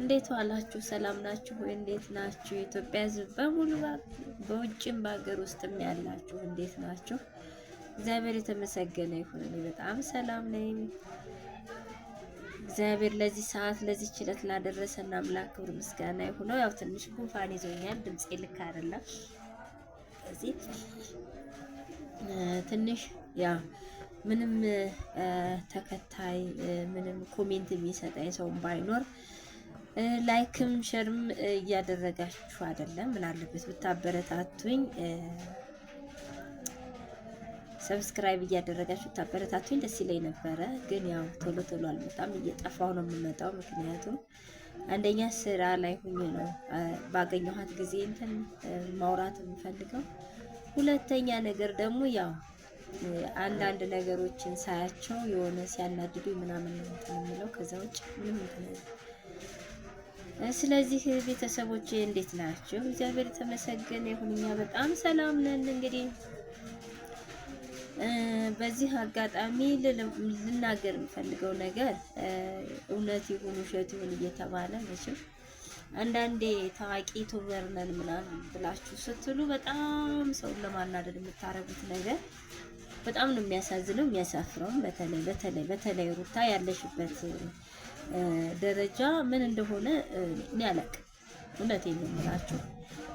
እንዴት ዋላችሁ? ሰላም ናችሁ ወይ? እንዴት ናችሁ? የኢትዮጵያ ሕዝብ በሙሉ በውጭም በሀገር ውስጥም ያላችሁ እንዴት ናችሁ? እግዚአብሔር የተመሰገነ ይሁን። እኔ በጣም ሰላም ነኝ። እግዚአብሔር ለዚህ ሰዓት ለዚህ ችለት ላደረሰን አምላክ ክብር ምስጋና ይሁነው። ያው ትንሽ ጉንፋን ይዞኛል፣ ድምጼ ልክ አይደለም። ስለዚህ ትንሽ ያ ምንም ተከታይ ምንም ኮሜንት የሚሰጠኝ ሰው ባይኖር ላይክም ሸርም እያደረጋችሁ አይደለም። ምን አለበት ብታበረታቱኝ፣ ሰብስክራይብ እያደረጋችሁ ብታበረታቱኝ ደስ ይለኝ ነበረ። ግን ያው ቶሎ ቶሎ አልመጣም፣ እየጠፋሁ ነው የምመጣው። ምክንያቱም አንደኛ ስራ ላይ ሁኜ ነው ባገኘኋት ጊዜ እንትን ማውራት የምፈልገው። ሁለተኛ ነገር ደግሞ ያው አንዳንድ ነገሮችን ሳያቸው የሆነ ሲያናድዱ ምናምን ነው እንትን የምለው። ከዛ ውጭ ምንም እንትን ስለዚህ ቤተሰቦቼ እንዴት ናቸው? እግዚአብሔር የተመሰገነ ይሁን፣ እኛ በጣም ሰላም ነን። እንግዲህ በዚህ አጋጣሚ ልናገር የምፈልገው ነገር እውነት ይሁን ውሸት ይሁን እየተባለ መቼም አንዳንዴ ታዋቂ ዩቲዩበር ነን ምናምን ብላችሁ ስትሉ በጣም ሰውን ለማናደድ የምታረጉት ነገር በጣም ነው የሚያሳዝነው የሚያሳፍረው። በተለይ ሩታ ያለሽበት ደረጃ ምን እንደሆነ እኔ አላውቅም። እውነቴን ነው የምላችሁ።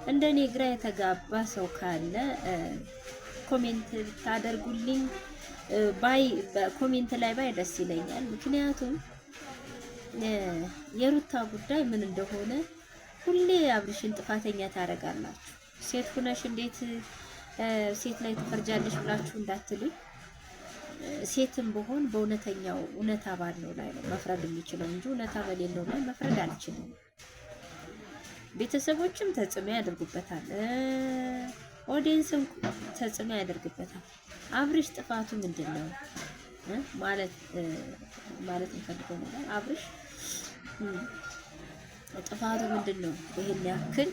እንደኔ ግራ የተጋባ ሰው ካለ ኮሜንት ታደርጉልኝ በኮሜንት ላይ ባይ ደስ ይለኛል። ምክንያቱም የሩታ ጉዳይ ምን እንደሆነ ሁሌ አብርሽን ጥፋተኛ ታደርጋላችሁ። ሴት ሁነሽ እንዴት ሴት ላይ ትፈርጃለሽ ብላችሁ እንዳትሉኝ። ሴትም በሆን በእውነተኛው እውነታ ባለው ላይ ነው መፍረድ የሚችለው እንጂ እውነታ በሌለው ላይ መፍረድ አልችልም። ቤተሰቦችም ተጽዕኖ ያደርጉበታል፣ ኦዲየንስም ተጽዕኖ ያደርግበታል። አብርሽ ጥፋቱ ምንድነው ማለት እንፈልገው ነገር አብርሽ ጥፋቱ ምንድነው? ይሄን ያክል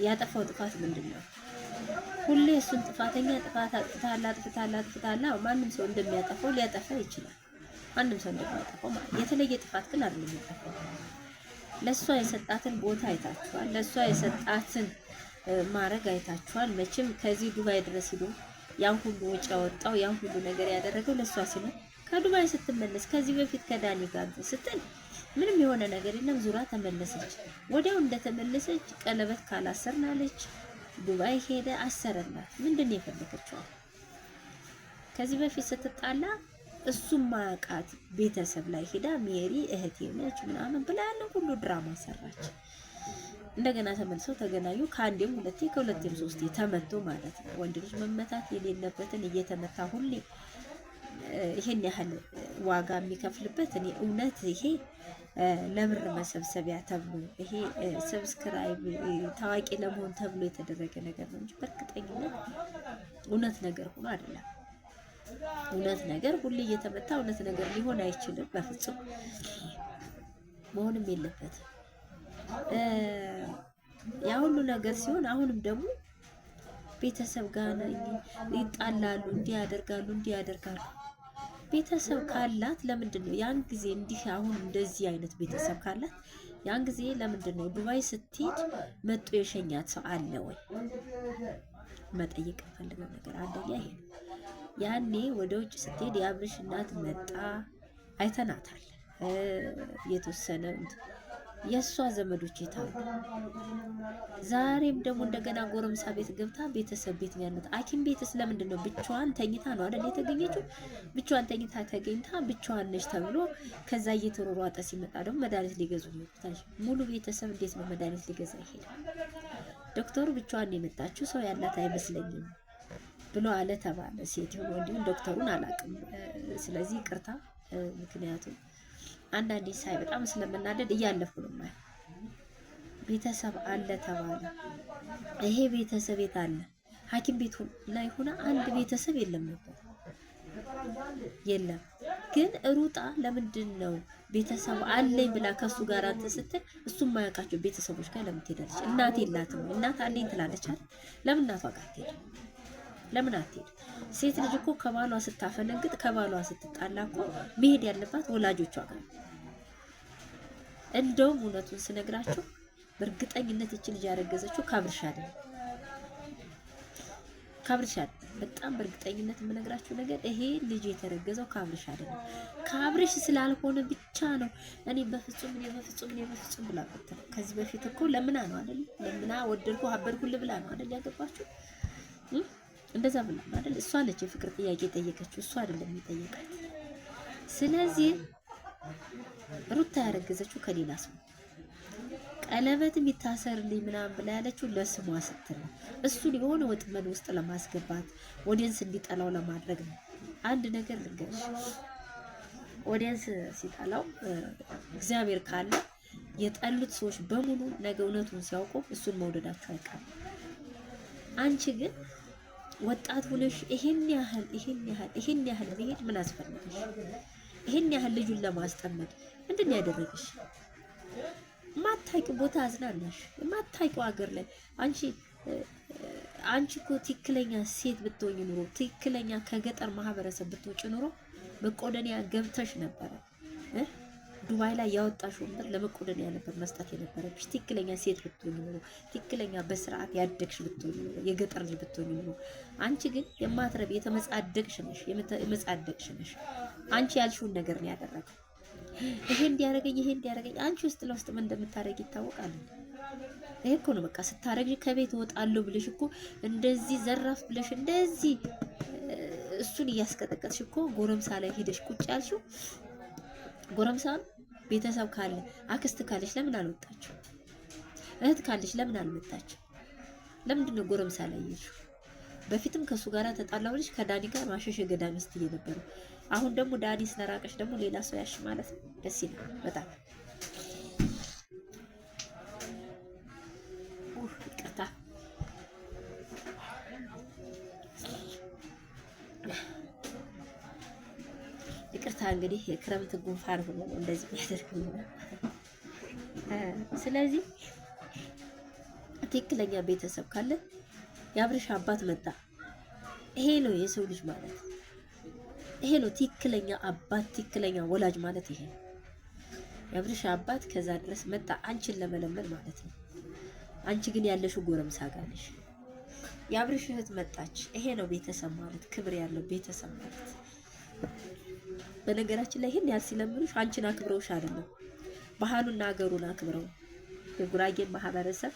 ያጠፋው ጥፋት ምንድነው? ሁሌ እሱን ጥፋተኛ ጥፋት አጥፍታላ ማንም ሰው እንደሚያጠፋው ሊያጠፋ ይችላል። ማንም ሰው እንደሚያጠፋው ማለት የተለየ ጥፋት ግን አይደለም የሚያጠፋው። ለሷ የሰጣትን ቦታ አይታችኋል። ለሷ የሰጣትን ማረግ አይታችኋል። መቼም ከዚህ ዱባይ ድረስ ሄዶ ያን ሁሉ ወጪ ያወጣው ያን ሁሉ ነገር ያደረገው ለሷ ሲል ከዱባይ ስትመለስ ከዚህ በፊት ከዳኒ ጋር ስትል ምንም የሆነ ነገር የለም። ዙራ ተመለሰች። ወዲያው እንደተመለሰች ቀለበት ካላሰርናለች ዱባይ ሄደ አሰረላት። ምንድነው የፈለገችው? ከዚህ በፊት ስትጣላ እሱም ማያውቃት ቤተሰብ ላይ ሄዳ ሜሪ እህቴ ነች ምናምን ብላ ያለው ሁሉ ድራማ ሰራች። እንደገና ተመልሰው ተገናኙ። ከአንዴም ሁለቴ ከሁለቴም ሶስቴ ተመቶ ማለት ነው። ወንድ ልጅ መመታት የሌለበትን እየተመታ ሁሌ ይሄን ያህል ዋጋ የሚከፍልበት እኔ እውነት ይሄ ለብር መሰብሰቢያ ተብሎ ይሄ ሰብስክራይብ ታዋቂ ለመሆን ተብሎ የተደረገ ነገር ነው እንጂ በእርግጠኝነት እውነት ነገር ሆኖ አይደለም። እውነት ነገር ሁሌ እየተመታ እውነት ነገር ሊሆን አይችልም። በፍጹም መሆንም የለበትም። ያ ሁሉ ነገር ሲሆን አሁንም ደግሞ ቤተሰብ ጋር ይጣላሉ፣ እንዲያደርጋሉ። ቤተሰብ ካላት ለምንድን ነው ያን ጊዜ እንዲህ አሁን እንደዚህ አይነት ቤተሰብ ካላት ያን ጊዜ ለምንድን ነው ዱባይ ስትሄድ መጥቶ የሸኛት ሰው አለ ወይ? መጠየቅ ፈልገው ነገር አንደኛ ይሄ ነው። ያኔ ወደ ውጭ ስትሄድ የአብርሽ እናት መጣ አይተናታል። የተወሰነ የእሷ ዘመዶች የታሉ? ዛሬም ደግሞ እንደገና ጎረምሳ ቤት ገብታ ቤተሰብ ቤት ነው ያሉት። ሐኪም ቤትስ ለምንድን ነው ብቻዋን ተኝታ ነው አይደል የተገኘችው? ብቻዋን ተኝታ ተገኝታ ብቻዋን ነች ተብሎ ከዛ እየተሯሯጠ ሲመጣ ደግሞ መድኃኒት ሊገዙ ነው። ሙሉ ቤተሰብ እንዴት ነው መድኃኒት ሊገዛ ይሄዳል? ዶክተሩ ብቻዋን ነው የመጣችው ሰው ያላት አይመስለኝም ብሎ አለ ተባለ። ሴት ይሁን ወንድ ይሁን ዶክተሩን አላውቅም። ስለዚህ ይቅርታ፣ ምክንያቱም አንዳንዴ ሳይ በጣም ስለምናደድ እያለፉ ነው ማለት። ቤተሰብ አለ ተባለ። ይሄ ቤተሰብ የት አለ? ሐኪም ቤት ላይ ሆነ አንድ ቤተሰብ የለም ነበር የለም። ግን ሩጣ ለምንድን ነው ቤተሰብ አለኝ ብላ ከሱ ጋር አንተ ስትል እሱም ማያውቃቸው ቤተሰቦች ጋር ለምን ትሄዳለች? እናት የላትም? እናት አለኝ ትላለች አይደል? ለምን እናቷ ጋር ትሄድ? ለምን አትሄድ? ሴት ልጅ እኮ ከባሏ ስታፈነግጥ ከባሏ ስትጣላ እኮ መሄድ ያለባት ወላጆቿ ጋር እንደውም እውነቱን ስነግራችሁ በእርግጠኝነት ይቺ ልጅ ያረገዘችው ካብርሽ አይደለም። ካብርሽ አይደለም። በጣም በእርግጠኝነት የምነግራችሁ ነገር ይሄ ልጅ የተረገዘው ካብርሽ አይደለም። ካብርሽ ስላልሆነ ብቻ ነው እኔ በፍጹም ብላ ቆጥታ። ከዚህ በፊት እኮ ለምና ነው አይደል? ለምና ወደድኩ አበድኩልህ ብላ ነው አይደል ያገባችሁ? እንደዛ ብላ ነው አይደል? እሷ ነች የፍቅር ጥያቄ ጠየቀችው፣ እሷ አይደለም የጠየቃት። ስለዚህ ሩታ ያረገዘችው ከሌላ ሰው ቀለበት የሚታሰርልኝ ምናምን ብላ ያለችው ለስሟ ስትል ነው። እሱን የሆነ ወጥመድ ውስጥ ለማስገባት ኦዲየንስ እንዲጠላው ለማድረግ ነው። አንድ ነገር ልንገርሽ፣ ኦዲየንስ ሲጠላው እግዚአብሔር ካለ የጠሉት ሰዎች በሙሉ ነገ እውነቱን ሲያውቁ እሱን መውደዳቸው አይቀርም። አንቺ ግን ወጣት ሆነሽ ይሄን ያህል መሄድ ምን አስፈልገሽ? ይሄን ያህል ልጁን ለማስጠመድ ምንድን ነው ያደረገሽ? ማታውቂው ቦታ አዝናናሽ፣ ማታውቂው ሀገር ላይ አንቺ እኮ ትክክለኛ ሴት ብትሆኝ ኑሮ፣ ትክክለኛ ከገጠር ማህበረሰብ ብትወጪ ኑሮ መቆደኒያ ገብተሽ ነበረ። ዱባይ ላይ ያወጣሽው ብር ለመቆደኒያ ነበር መስጠት የነበረብሽ። ትክክለኛ ሴት ብትሆኝ ኑሮ፣ ትክክለኛ በስርዓት ያደግሽ ብትሆኝ ኑሮ፣ የገጠር ልጅ ብትሆኝ ኑሮ። አንቺ ግን የማትረብ የተመጻደቅሽ ነሽ። አንቺ ያልሽውን ነገር ነው ያደረገው። ይሄ እንዲያረገኝ አንቺ ውስጥ ለውስጥ ምን እንደምታረጊ ይታወቃል። ይሄ እኮ ነው በቃ ስታረጊ ከቤት እወጣለሁ ብለሽ እኮ እንደዚህ ዘራፍ ብለሽ እንደዚህ እሱን እያስቀጠቀጥሽ እኮ ጎረምሳ ላይ ሄደሽ ቁጭ ያልሽው። ጎረምሳ ቤተሰብ ካለ አክስት ካለሽ ለምን አልወጣችሁ? እህት ካለሽ ለምን አልመጣችሁ? ለምንድን ነው ጎረምሳ ላይ ይልሽው? በፊትም ከሱ ጋር ተጣላው ብለሽ ከዳኒ ጋር ማሸሽ ገዳሚ ስትይ ነበር። አሁን ደግሞ ዳኒ ስለራቀሽ ደግሞ ሌላ ሰው ያሽ ማለት ነው። ደስ ይላል በጣም። ይቅርታ እንግዲህ የክረምት ጉንፋን ሆኖ ነው እንደዚህ ያደርገው። ስለዚህ ትክክለኛ ቤተሰብ ካለ የአብርሽ አባት መጣ። ይሄ ነው የሰው ልጅ ማለት፣ ይሄ ነው ትክክለኛ አባት፣ ትክክለኛ ወላጅ ማለት ይሄ ነው። የአብርሽ አባት ከዛ ድረስ መጣ አንቺን ለመለመን ማለት ነው። አንቺ ግን ያለሽው ጎረምሳ ጋር ነሽ። የአብርሽ እህት መጣች። ይሄ ነው ቤተሰብ ማለት፣ ክብር ያለው ቤተሰብ ማለት። በነገራችን ላይ ይሄን ያህል ሲለምኑሽ አንቺን አክብረውሽ አይደለም፣ ባህሉና ሀገሩን አክብረው። የጉራጌን ማህበረሰብ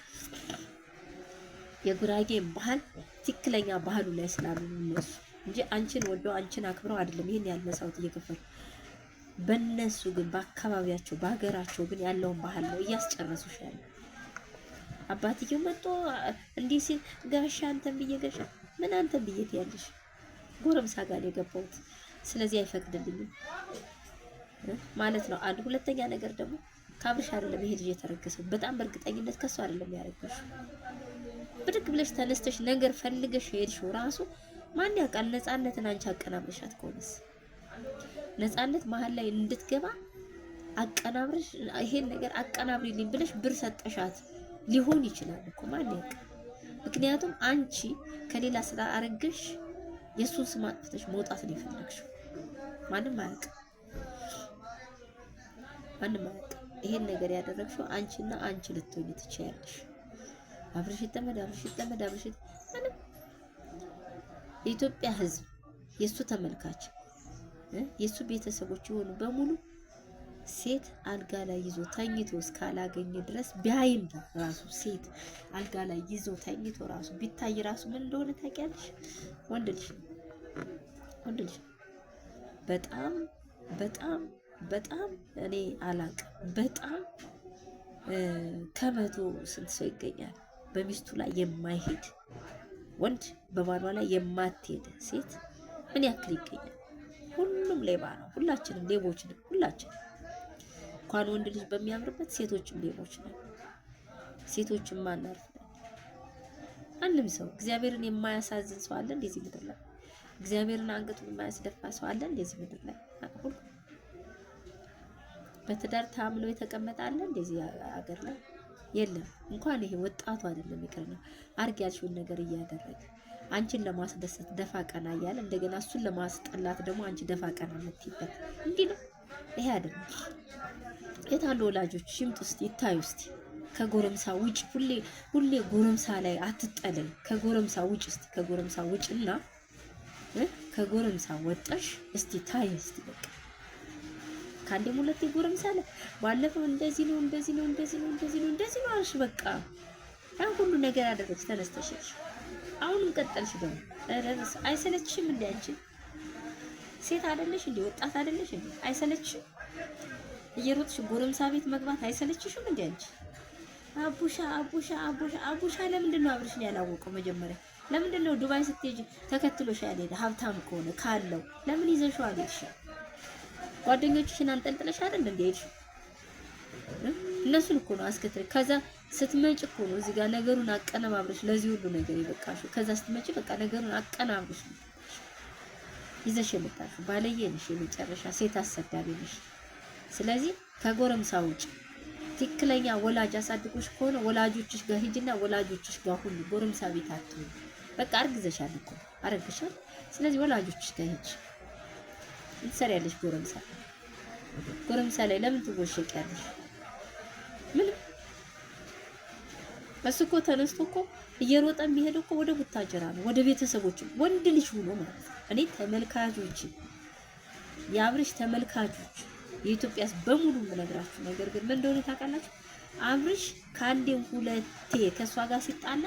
የጉራጌን ባህል ትክክለኛ ባህሉ ላይ ስላሉ እነሱ እንጂ አንቺን ወደው አንቺን አክብረው አይደለም ይሄን ያህል መስዋዕት እየከፈሉ። በእነሱ ግን በአካባቢያቸው በሀገራቸው ግን ያለውን ባህል ነው እያስጨረሱሽ ያለ። አባትየው መጥቶ እንዲህ ሲል ጋሻ አንተን ብዬ ጋሻ ምን አንተን ብዬ ትያለሽ? ጎረምሳ ጋር የገባሁት ስለዚህ አይፈቅድልኝም ማለት ነው። አንድ ሁለተኛ ነገር ደግሞ ከአብርሽ አይደለም ይሄ ልጅ የተረገሰው። በጣም በእርግጠኝነት ከሱ አይደለም ያረገሽው። ብድግ ብለሽ ተነስተሽ ነገር ፈልገሽ ሄድሽው ራሱ ማን ያውቃል? ነፃነትን አንቺ አቀናብረሻት ከሆነስ ነፃነት መሀል ላይ እንድትገባ አቀናብረሽ ይሄን ነገር አቀናብሪልኝ ብለሽ ብር ሰጠሻት ሊሆን ይችላል እኮ ማን ያውቃል? ምክንያቱም አንቺ ከሌላ ስራ አረገሽ የሱን ስም አጥፍተሽ መውጣት ነው የፈለግሽው። ማንም አያውቅም። ይሄን ነገር ያደረግሽው አንቺና አንቺ ልትሆኚ ትችያለሽ። አብርሽ ይጠመድ ምንም የኢትዮጵያ ሕዝብ የሱ ተመልካች የሱ ቤተሰቦች የሆኑ በሙሉ ሴት አልጋ ላይ ይዞ ተኝቶ እስካላገኘ ድረስ ቢያይም ራሱ ሴት አልጋ ላይ ይዞ ተኝቶ ራሱ ቢታይ ራሱ ምን እንደሆነ ታውቂያለሽ? ወንድ ልጅ በጣም እኔ አላቅም። በጣም ከመቶ ስንት ሰው ይገኛል በሚስቱ ላይ የማይሄድ ወንድ፣ በባሏ ላይ የማትሄድ ሴት ምን ያክል ይገኛል? ሁሉም ሌባ ነው። ሁላችንም ሌቦች ነን። ሁላችንም እንኳን ወንድ ልጅ በሚያምርበት ሴቶችም ሌቦች ነን። ሴቶችም ማናርፍ ነን። አንድም ሰው እግዚአብሔርን የማያሳዝን ሰው አለ እንደዚህ ምድር ላይ? እግዚአብሔርን አንገቱን የማያስደፋ ሰው አለ እንደዚህ ምድር ላይ? ሁሉ በትዳር ታምሎ የተቀመጠ አለ እንደዚህ ሀገር ላይ? የለም። እንኳን ይሄ ወጣቱ አይደለም ይቅርና አርግ ያልሽውን ነገር እያደረገ አንቺን ለማስደሰት ደፋ ቀና እያለ እንደገና እሱን ለማስጠላት ደግሞ አንቺ ደፋ ቀና የምትይበት እንዲህ ነው። ይሄ አይደለም። የታሉ ወላጆች ይምጡ እስቲ ይታዩ እስቲ። ከጎረምሳ ውጭ ሁሌ ጎረምሳ ላይ አትጠለይ። ከጎረምሳ ውጭ እስቲ ከጎረምሳ ውጭና ከጎረምሳ ወጣሽ እስቲ ታይ እስቲ በቃ ካንዴም ሁለቴ ጎረምሳ ላይ ባለፈው እንደዚህ ነው አልሽ። በቃ ያን ሁሉ ነገር አደረግሽ ተነስተሽ አሁንም ቀጠልሽ ደግሞ አይሰለችሽም እንዴ? አንቺ ሴት አይደለሽ እንዴ? ወጣት አይደለሽ እንዴ? አይሰለችሽም? እየሮጥሽ ጎረምሳ ቤት መግባት አይሰለችሽም እንዴ? አንቺ አቡሻ ለምንድን ነው አብርሽን ያላወቀው? መጀመሪያ ለምንድን ነው ዱባይ ስትሄጂ ተከትሎሽ ያልሄደ? ሀብታም ከሆነ ካለው ለምን ይዘሽው አልሄድሽም? ጓደኞችሽን አንጠልጥለሽ አይደል እንዴ ሄድሽው? እነሱን እኮ ነው አስከትል። ከዛ ስትመጪ እኮ ነው እዚህ ጋር ነገሩን አቀነባብረሽ ለዚህ ሁሉ ነገር ይበቃሽው። ከዛ ስትመጪ በቃ ነገሩን አቀናብረሽ ይዘሽ የመጣሽው ባለየ ነሽ፣ የመጨረሻ ሴት አሰዳቢ ነሽ። ስለዚህ ከጎረምሳ ውጭ ትክክለኛ ወላጅ አሳድጎሽ ከሆነ ወላጆችሽ ጋር ሂጂና ወላጆችሽ ጋር ሁሉ ጎረምሳ ቤት አትሁን። በቃ አርግዘሻል እኮ አረግሻል። ስለዚህ ወላጆችሽ ጋር ሂጂ። እንሰሪያለሽ ጎረምሳ ላይ ለምን ትወሸቂያለሽ? ምን እሱ እኮ ተነስቶ እኮ እየሮጠ የሚሄደው እኮ ወደ ቡታጀራ ነው፣ ወደ ቤተሰቦቹ ወንድ ልጅ ሆኖ ማለት ነው። እኔ ተመልካቾች፣ የአብርሽ ተመልካቾች የኢትዮጵያስ በሙሉ የምነግራችሁ ነገር ግን ምን እንደሆነ ታውቃላችሁ? አብርሽ ከአንዴም ሁለቴ ከሷ ጋር ሲጣላ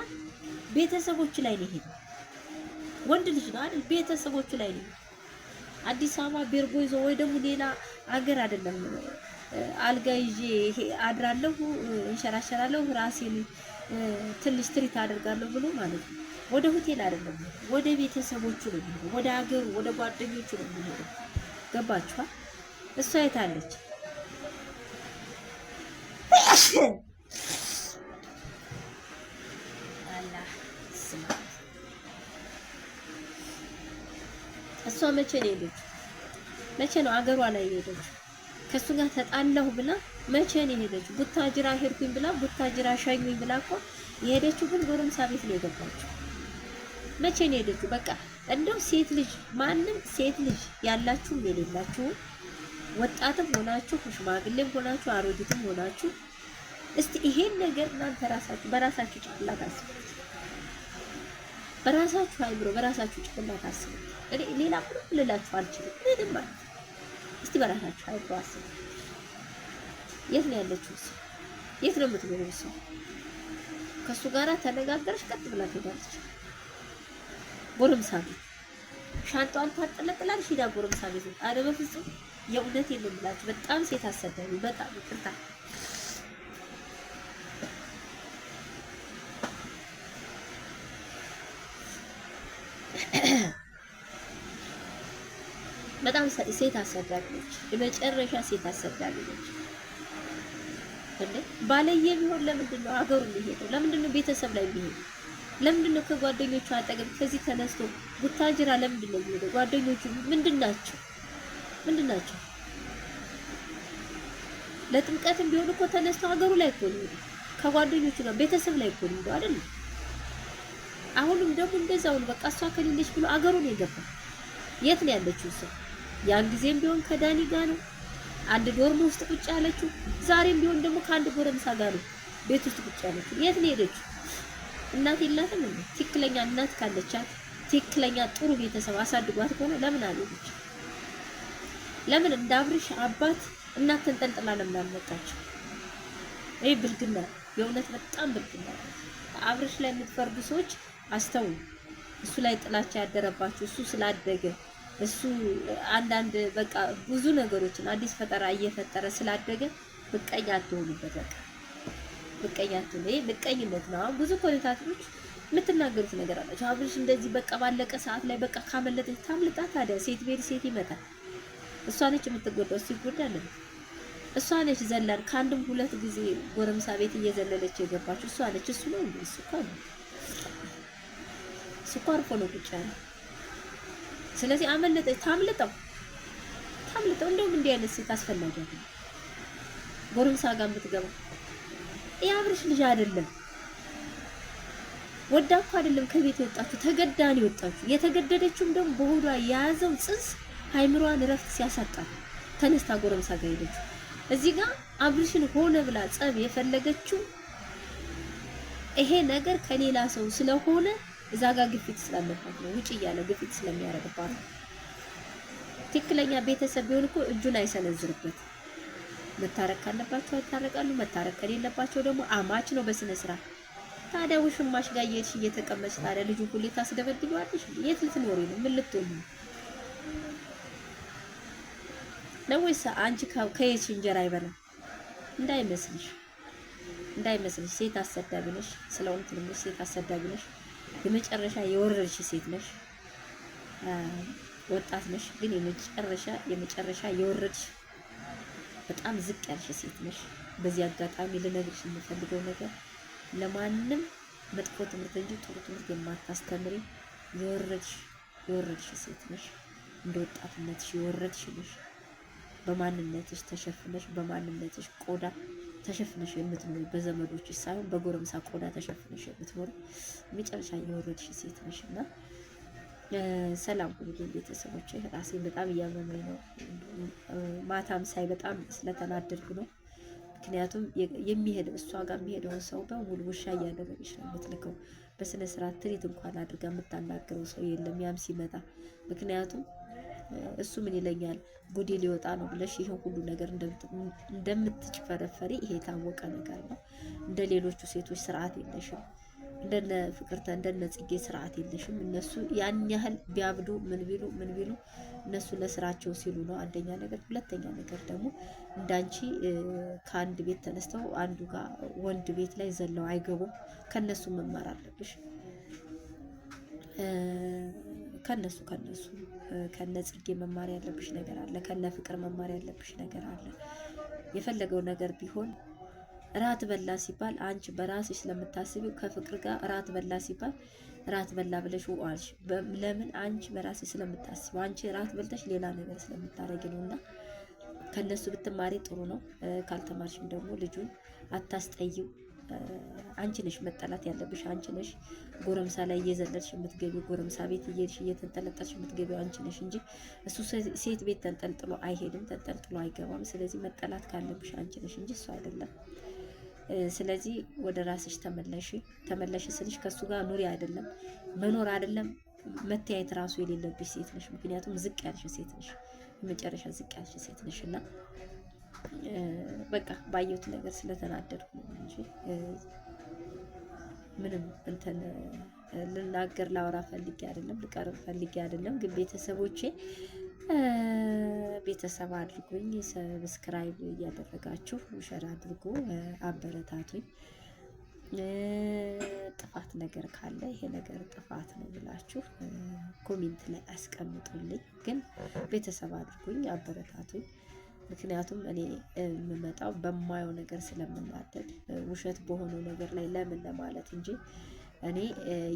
ቤተሰቦቹ ላይ ነው ሄደ። ወንድ ልጅ ነው አይደል? ቤተሰቦቹ ላይ ነው። አዲስ አበባ ቤርጎ ይዞ ወይ ደግሞ ሌላ አገር አይደለም አልጋ ይዤ አድራለሁ፣ እንሸራሸራለሁ፣ ራሴን ትንሽ ትሪት አደርጋለሁ ብሎ ማለት ነው። ወደ ሆቴል አይደለም፣ ወደ ቤተሰቦቹ ነው የሚሄደው፣ ወደ አገሩ ወደ ጓደኞቹ ነው የሚሄደው። ገባችኋ? እሷ የታለች? እሷ መቼ ነው የሄደችው? መቼ ነው አገሯ ላይ የሄደችው? ከሱ ጋር ተጣላሁ ብላ መቼ ነው የሄደችው? ቡታጅራ ሄድኩኝ ብላ ቡታጅራ ሻኙኝ ብላ እኮ የሄደችው ግን ጎረምሳ ቤት ነው የገባችው። መቼ ነው የሄደችው? በቃ እንደው ሴት ልጅ ማንም ሴት ልጅ ያላችሁ የሌላችሁ ወጣትም ሆናችሁ ሽማግሌም ሆናችሁ አሮጊትም ሆናችሁ እስቲ ይሄን ነገር እናንተ ራሳችሁ በራሳችሁ ጭንቅላት አስቡት። በራሳችሁ አይምሮ በራሳችሁ ጭንቅላት አስቡት። እኔ ሌላ ምንም ልላችሁ አልችልም። ምንም ማለት እስቲ በራሳችሁ አይምሮ አስቡ። የት ነው ያለችው? እሱ የት ነው የምትኖረው? እሱ ከሱ ጋራ ተነጋገረች፣ ቀጥ ብላ ትሄዳለች ጎረምሳ ቤት። ሻንጣዋን ታጠለጥላለች፣ ሂዳ ጎረምሳ ቤት። አረ በፍጹም የእውነት የለምላችሁ። በጣም ሴት አሰዳቢ፣ በጣም ይቅርታ። በጣም ሴት አሰዳቢ ነች፣ የመጨረሻ ሴት አሰዳቢ ነች። እንዴ ባለየ ቢሆን ለምንድን ነው ሀገሩ የሚሄደው? ለምንድን ነው ቤተሰብ ላይ የሚሄደው? ለምንድን ነው ከጓደኞቹ አጠገብ ከዚህ ተነስቶ ቡታጅራ ለምንድን ነው የሚሄደው? ጓደኞቹ ምንድናቸው? ለጥምቀትም ቢሆን እኮ ተነስቶ ሀገሩ ላይ እኮ ነው ከጓደኞቹ ጋር ቤተሰብ ላይ እኮ ነው አይደል? አሁንም ደግሞ እንደዛው ነው። በቃ እሷ ከሌለች ብሎ አገሩ ነው የገባው። የት ነው ያለችው እሷ? ያን ጊዜም ቢሆን ከዳኒ ጋር ነው አንድ ዶርም ውስጥ ቁጭ ያለችው። ዛሬም ቢሆን ደግሞ ከአንድ ጎረምሳ ጋር ነው ቤት ውስጥ ቁጭ ያለችው። የት ነው ሄደችው? እናት የላትም እንዴ? ትክክለኛ እናት ካለቻት ትክክለኛ ጥሩ ቤተሰብ አሳድጓት ከሆነ ለምን አልሄደች? ለምን እንደ አብርሽ አባት እናት ተንጠልጥላ ለምን አልመጣችው? ይሄ ብልግና፣ የእውነት በጣም ብልግና። አብርሽ ላይ የምትፈርዱ ሰዎች አስተውሉ። እሱ ላይ ጥላቻ ያደረባችሁ እሱ ስላደገ እሱ አንዳንድ በቃ ብዙ ነገሮችን አዲስ ፈጠራ እየፈጠረ ስላደገ ምቀኛ አትሆኑበት። በቃ ምቀኛ አትሆኑ። ይሄ ምቀኝነት ነው። ብዙ ኮሜንታተሮች የምትናገሩት ነገር አላችሁ። አብርሽ እንደዚህ በቃ ባለቀ ሰዓት ላይ በቃ ካመለጠች ታምልጣ። ታዲያ ሴት ቤት ሴት ይመታል። እሷ ነች የምትጎዳው። እሱ ይጎዳል። እሷ ነች ዘላን ከአንድም ሁለት ጊዜ ጎረምሳ ቤት እየዘለለች የገባችው እሷ ነች። እሱ ነው እንዴ? እሱ እኮ ነው። እሱ እኮ አርፎ ነው ቁጭ ያለው። ስለዚህ አመለጠች። ታምልጠው። እንደውም እንዲህ አይነት ሴት አስፈላጊ አይደለም ጎረምሳ ጋር የምትገባ። ይሄ አብርሽ ልጅ አይደለም። ወዳ እኮ አይደለም ከቤት የወጣችሁ፣ ተገዳን የወጣችሁ። የተገደደችውም ደግሞ በሆዷ የያዘው ጽንስ ሃይምሯን እረፍት ሲያሳጣ ተነስታ ጎረምሳ ጋር ሄደችው። እዚህ ጋር አብርሽን ሆነ ብላ ጸብ የፈለገችው ይሄ ነገር ከሌላ ሰው ስለሆነ እዛ ጋር ግፊት ስላለባት ነው። ውጭ እያለ ግፊት ስለሚያደርግባት ነው። ትክክለኛ ቤተሰብ ቢሆን እኮ እጁን አይሰነዝርበት። መታረቅ ካለባቸው ይታረቃሉ። መታረቅ ከሌለባቸው ደግሞ አማች ነው በስነ ስርዓት። ታዲያ ውሽማሽ ጋር እየሄድሽ እየተቀመጥሽ ታዲያ ልጁ ሁሌ ታስደበድቢዋለሽ? የት ልትኖሪ ነው? ምን ልትሆኚ ነው? ወይስ አንቺ ከየትሽ እንጀራ አይበላም? እንዳይመስልሽ ሴት አሰዳቢ ነሽ። ስለሆነ ትልምሽ ሴት አሰዳቢ ነሽ። የመጨረሻ የወረድሽ ሴት ነሽ። ወጣት ነሽ፣ ግን የመጨረሻ የወረድሽ በጣም ዝቅ ያልሽ ሴት ነሽ። በዚህ አጋጣሚ ልነግርሽ የምፈልገው ነገር ለማንም መጥፎ ትምህርት እንጂ ጥሩ ትምህርት የማታስተምሪ የወረድሽ ሴት ነሽ። እንደ ወጣትነትሽ የወረድሽ ነሽ። በማንነትሽ ተሸፍነሽ በማንነትሽ ቆዳ ተሸፍነሽ የምትኖሪ በዘመዶችሽ ሳይሆን በጎረምሳ ቆዳ ተሸፍነሽ የምትኖሪ መጨረሻ የወረድሽ ሴት ነሽ እና ሰላም ሁሉ ቤተሰቦች፣ ራሴ በጣም እያመመኝ ነው። ማታም ሳይ በጣም ስለተናደድኩ ነው። ምክንያቱም የሚሄደው እሷ ጋር የሚሄደውን ሰው በሙሉ ውሻ እያደረገች ነው የምትልከው። በስነ ስርዓት ትሪት እንኳን አድርጋ የምታናግረው ሰው የለም ያም ሲመጣ። ምክንያቱም እሱ ምን ይለኛል ጉዴ ሊወጣ ነው ብለሽ ይሄን ሁሉ ነገር እንደምትጭፈረፈሪ ይሄ የታወቀ ነገር ነው። እንደ ሌሎቹ ሴቶች ስርዓት የለሽም። እንደነ ፍቅርተ እንደነ ጽጌ ስርዓት የለሽም። እነሱ ያን ያህል ቢያብዱ ምን ቢሉ እነሱ ለስራቸው ሲሉ ነው። አንደኛ ነገር፣ ሁለተኛ ነገር ደግሞ እንዳንቺ ከአንድ ቤት ተነስተው አንዱ ጋር ወንድ ቤት ላይ ዘለው አይገቡም። ከነሱ መማር አለብሽ። ከነሱ ከነ ጽጌ መማር ያለብሽ ነገር አለ። ከነ ፍቅር መማር ያለብሽ ነገር አለ። የፈለገው ነገር ቢሆን ራት በላ ሲባል አንቺ በራስሽ ስለምታስቢው ከፍቅር ጋር ራት በላ ሲባል ራት በላ ብለሽ ዋልሽ። ለምን? አንቺ በራስሽ ስለምታስቢው። አንቺ ራት በልተሽ ሌላ ነገር ስለምታረጊ ነውና ከነሱ ብትማሪ ጥሩ ነው። ካልተማርሽም ደግሞ ልጁን አታስጠይው። አንቺ ነሽ መጠላት ያለብሽ። አንቺ ነሽ ጎረምሳ ላይ እየዘለልሽ የምትገቢው። ጎረምሳ ቤት እየሄድሽ እየተንጠለጠልሽ የምትገቢው አንቺ ነሽ እንጂ እሱ ሴት ቤት ተንጠልጥሎ አይሄድም፣ ተንጠልጥሎ አይገባም። ስለዚህ መጠላት ካለብሽ አንቺ ነሽ እንጂ እሱ አይደለም። ስለዚህ ወደ ራስሽ ተመለሽ ስልሽ ከሱ ጋር ኑሪ አይደለም መኖር አይደለም መተያየት ራሱ የሌለብሽ ሴት ነሽ። ምክንያቱም ዝቅ ያልሽ ሴት ነሽ፣ የመጨረሻ ዝቅ ያልሽ ሴት ነሽ እና በቃ ባየሁት ነገር ስለተናደድኩ ነው እንጂ ምንም እንትን ልናገር ላወራ ፈልጌ አይደለም፣ ልቀርብ ፈልጌ አይደለም። ግን ቤተሰብ አድርጉኝ፣ ሰብስክራይብ እያደረጋችሁ ሸር አድርጉ፣ አበረታቱኝ። ጥፋት ነገር ካለ ይሄ ነገር ጥፋት ነው ብላችሁ ኮሜንት ላይ አስቀምጡልኝ። ግን ቤተሰብ አድርጉኝ፣ አበረታቱኝ። ምክንያቱም እኔ የምመጣው በማየው ነገር ስለምናደድ ውሸት በሆነው ነገር ላይ ለምን ለማለት እንጂ እኔ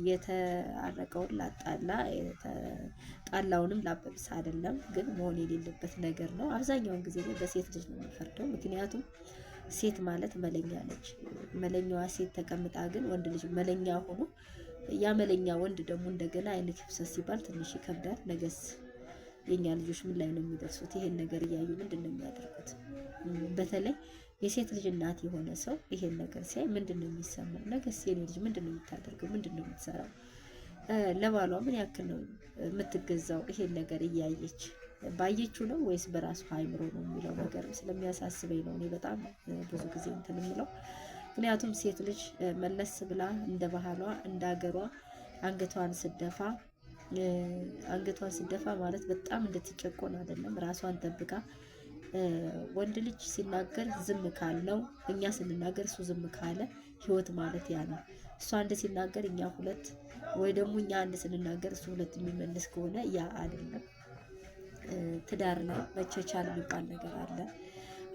የተአረቀውን ላጣላ ጣላውንም ላበብስ አይደለም። ግን መሆን የሌለበት ነገር ነው። አብዛኛውን ጊዜ በሴት ልጅ ነው የሚፈርደው። ምክንያቱም ሴት ማለት መለኛ ነች። መለኛዋ ሴት ተቀምጣ ግን ወንድ ልጅ መለኛ ሆኖ ያ መለኛ ወንድ ደግሞ እንደገና አይነት ይፍሰስ ሲባል ትንሽ ይከብዳል። ነገስ የኛ ልጆች ምን ላይ ነው የሚደርሱት? ይሄን ነገር እያዩ ምንድን ነው የሚያደርጉት? በተለይ የሴት ልጅ እናት የሆነ ሰው ይሄን ነገር ሲያይ ምንድን ነው የሚሰማው? ነገስ የኔ ልጅ ምንድን ነው የምታደርገው? ምንድን ነው የምትሰራው? ለባሏ ምን ያክል ነው የምትገዛው? ይሄን ነገር እያየች ባየችው ነው ወይስ በራሱ አይምሮ ነው የሚለው ነገር ስለሚያሳስበኝ ነው እኔ በጣም ብዙ ጊዜ እንትን የምለው። ምክንያቱም ሴት ልጅ መለስ ብላ እንደ ባህሏ እንደ ሀገሯ አንገቷን ስደፋ ማለት በጣም እንድትጨቆን አይደለም፣ ራሷን ጠብቃ ወንድ ልጅ ሲናገር ዝም ካልነው እኛ ስንናገር እሱ ዝም ካለ ህይወት ማለት ያ ነው። እሱ አንድ ሲናገር እኛ ሁለት፣ ወይ ደግሞ እኛ አንድ ስንናገር እሱ ሁለት የሚመልስ ከሆነ ያ አይደለም። ትዳር ላይ መቻቻል የሚባል ነገር አለ።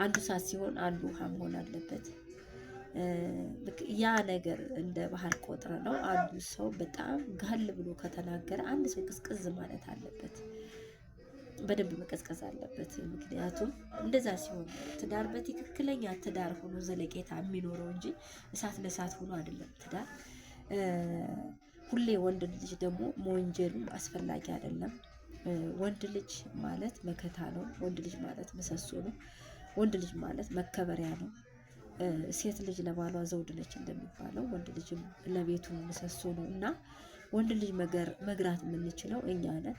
አንዱ እሳት ሲሆን አንዱ ውሃ መሆን አለበት። ያ ነገር እንደ ባህል ቆጥረ ነው። አንዱ ሰው በጣም ጋል ብሎ ከተናገረ አንድ ሰው ቅዝቅዝ ማለት አለበት፣ በደንብ መቀዝቀዝ አለበት። ምክንያቱም እንደዛ ሲሆን ትዳር በትክክለኛ ትዳር ሆኖ ዘለቄታ የሚኖረው እንጂ እሳት ለእሳት ሆኖ አይደለም ትዳር። ሁሌ ወንድ ልጅ ደግሞ መወንጀሉ አስፈላጊ አይደለም። ወንድ ልጅ ማለት መከታ ነው። ወንድ ልጅ ማለት ምሰሶ ነው። ወንድ ልጅ ማለት መከበሪያ ነው። ሴት ልጅ ለባሏ ዘውድ ነች እንደሚባለው ወንድ ልጅም ለቤቱ ምሰሶ ነው እና ወንድ ልጅ መግራት የምንችለው እኛ ነን።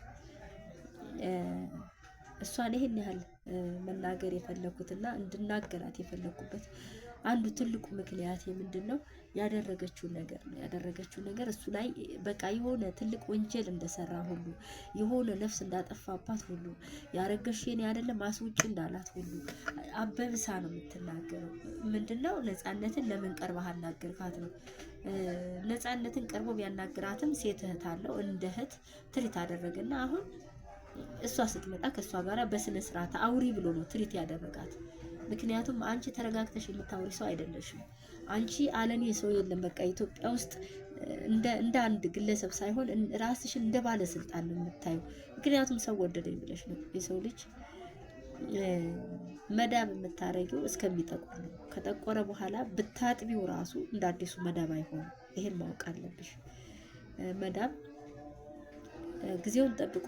እሷን ይሄን ያህል መናገር የፈለኩትና እንድናገራት የፈለኩበት አንዱ ትልቁ ምክንያት ምንድነው? ያደረገችውን ነገር እሱ ላይ በቃ የሆነ ትልቅ ወንጀል እንደሰራ ሁሉ የሆነ ነፍስ እንዳጠፋባት ሁሉ ያረገሽኝ አይደለም ማስውጭ እንዳላት ሁሉ አበብሳ ነው የምትናገረው። ምንድነው? ነፃነትን ለምን ቀርበህ አናገርካት ነው። ነፃነትን ቀርቦ ቢያናግራትም ሴት እህት አለው እንደ እህት ትሪት አደረገና አሁን እሷ ስትመጣ ከእሷ ጋር በስነ ስርዓት አውሪ ብሎ ነው ትሪት ያደረጋት። ምክንያቱም አንቺ ተረጋግተሽ የምታወሪ ሰው አይደለሽም። አንቺ አለኔ ሰው የለም በቃ ኢትዮጵያ ውስጥ እንደ አንድ ግለሰብ ሳይሆን ራስሽን እንደ ባለስልጣን ነው የምታየው። ምክንያቱም ሰው ወደደኝ ብለሽ ነው። የሰው ልጅ መዳብ የምታረጊው እስከሚጠቁር ነው። ከጠቆረ በኋላ ብታጥቢው ራሱ እንደ አዲሱ መዳብ አይሆንም። ይሄን ማወቅ አለብሽ። መዳብ ጊዜውን ጠብቆ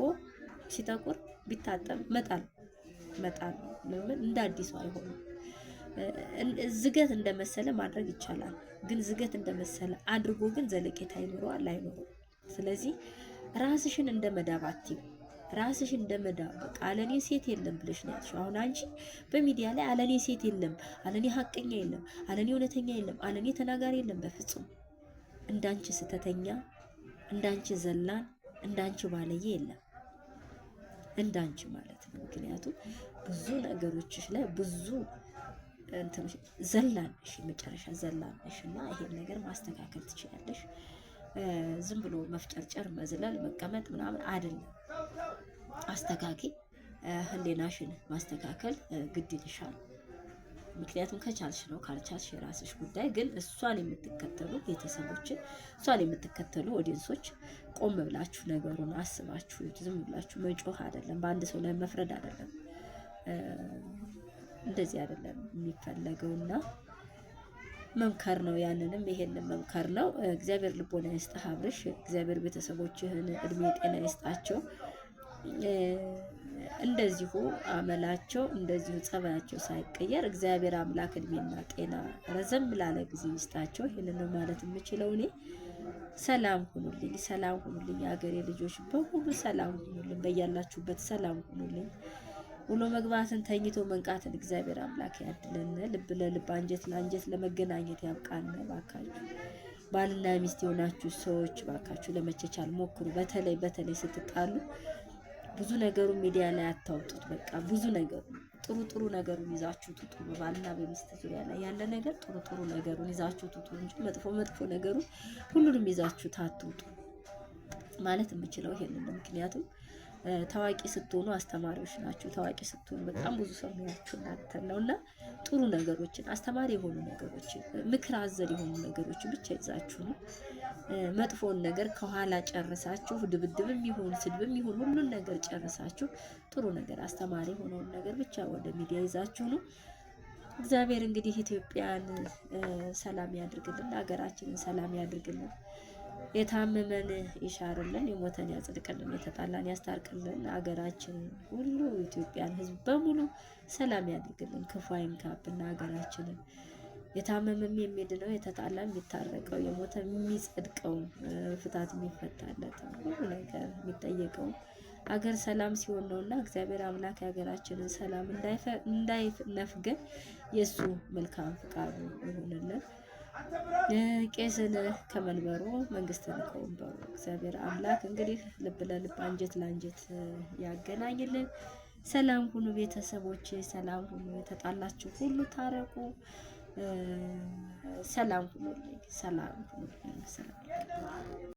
ሲጠቁር ቢታጠብ መጣል ለምን እንደ አዲሱ አይሆንም። ዝገት እንደመሰለ ማድረግ ይቻላል፣ ግን ዝገት እንደመሰለ አድርጎ ግን ዘለቄታ ይኖረዋል አይኖርም። ስለዚህ ራስሽን እንደ መዳብ አትይው። ራስሽን እንደ መዳብ በቃ አለኔ ሴት የለም ብለሽ ነው ያልሽው። አሁን አንቺ በሚዲያ ላይ አለኔ ሴት የለም፣ አለኔ ሀቀኛ የለም፣ አለኔ እውነተኛ የለም፣ አለኔ ተናጋሪ የለም። በፍጹም እንዳንቺ ስተተኛ፣ እንዳንቺ ዘላን፣ እንዳንቺ ባለየ የለም። እንዳንቺ ማለት ነው። ምክንያቱም ብዙ ነገሮችሽ ላይ ብዙ እንትንሽ ዘላንሽ መጨረሻ ዘላንሽ እና ይሄን ነገር ማስተካከል ትችላለሽ። ዝም ብሎ መፍጨርጨር፣ መዝለል፣ መቀመጥ ምናምን አይደለም። አስተካኪ ህሊናሽን ማስተካከል ግድ ይልሻል። ምክንያቱም ከቻልሽ ነው፣ ካልቻልሽ የራስሽ ጉዳይ። ግን እሷን የምትከተሉ ቤተሰቦችን፣ እሷን የምትከተሉ ኦዲየንሶች ቆም ብላችሁ ነገሩን አስባችሁ ዝም ብላችሁ መጮህ አይደለም፣ በአንድ ሰው ላይ መፍረድ አይደለም። እንደዚህ አይደለም የሚፈለገውና መምከር ነው። ያንንም ይሄንን መምከር ነው። እግዚአብሔር ልቦና ይስጥህ አብርሽ። እግዚአብሔር ቤተሰቦችህን እድሜ ጤና ይስጣቸው። እንደዚሁ አመላቸው እንደዚሁ ጸባያቸው ሳይቀየር እግዚአብሔር አምላክ እድሜና ጤና ረዘም ላለ ጊዜ ይስጣቸው። ይሄንን ነው ማለት የምችለው እኔ። ሰላም ሁኑልኝ፣ ሰላም ሁኑልኝ። የሀገሬ ልጆች በሁሉ ሰላም ሁኑልኝ፣ በያላችሁበት ሰላም ሁኑልኝ። ውሎ መግባትን ተኝቶ መንቃትን እግዚአብሔር አምላክ ያድለን። ልብ ለልብ አንጀት ለአንጀት ለመገናኘት ያብቃን። ባካችሁ ባልና ሚስት የሆናችሁ ሰዎች ባካችሁ ለመቻቻል ሞክሩ። በተለይ ስትጣሉ ብዙ ነገሩ ሚዲያ ላይ አታውጡት። በቃ ብዙ ነገሩ ጥሩ ነገሩን ይዛችሁ ትጡ። በባልና በሚስት ዙሪያ ላይ ያለ ነገር ጥሩ ነገሩን ይዛችሁ ትጡ እንጂ መጥፎ ነገሩን ሁሉንም ይዛችሁ ታትውጡ ማለት የምችለው ይሄንን ነው። ምክንያቱም ታዋቂ ስትሆኑ አስተማሪዎች ናችሁ። ታዋቂ ስትሆኑ በጣም ብዙ ሰው ያያችሁ እናንተን ነውና ጥሩ ነገሮችን፣ አስተማሪ የሆኑ ነገሮችን፣ ምክር አዘል የሆኑ ነገሮችን ብቻ ይዛችሁ ነው። መጥፎን ነገር ከኋላ ጨርሳችሁ ድብድብም ይሁን ስድብም ይሁን ሁሉን ነገር ጨርሳችሁ ጥሩ ነገር አስተማሪ የሆነውን ነገር ብቻ ወደ ሚዲያ ይዛችሁ ነው። እግዚአብሔር እንግዲህ ኢትዮጵያን ሰላም ያድርግልን፣ ሀገራችንን ሰላም ያድርግልን። የታመመን ይሻርልን፣ የሞተን ያጽድቅልን፣ የተጣላን ያስታርቅልን። ሀገራችን ሁሉ ኢትዮጵያን ሕዝብ በሙሉ ሰላም ያድርግልን፣ ክፉ አይንካብን ሀገራችንን። የታመመም የሚድነው፣ የተጣላ የሚታረቀው፣ የሞተ የሚጸድቀው፣ ፍታት የሚፈታለት ሁሉ ነገር የሚጠየቀው አገር ሰላም ሲሆን ነውና እግዚአብሔር አምላክ የሀገራችንን ሰላም እንዳይነፍገን የእሱ መልካም ፍቃዱ ይሁንልን። ቄስን ከመንበሩ መንግስትን ከወንበሩ እግዚአብሔር አምላክ እንግዲህ ልብ ለልብ አንጀት ለአንጀት ያገናኝልን። ሰላም ሁኑ ቤተሰቦች፣ ሰላም ሁኑ። የተጣላችሁ ሁሉ ታረቁ። ሰላም ሁኑልኝ፣ ሰላም ሁኑልኝ።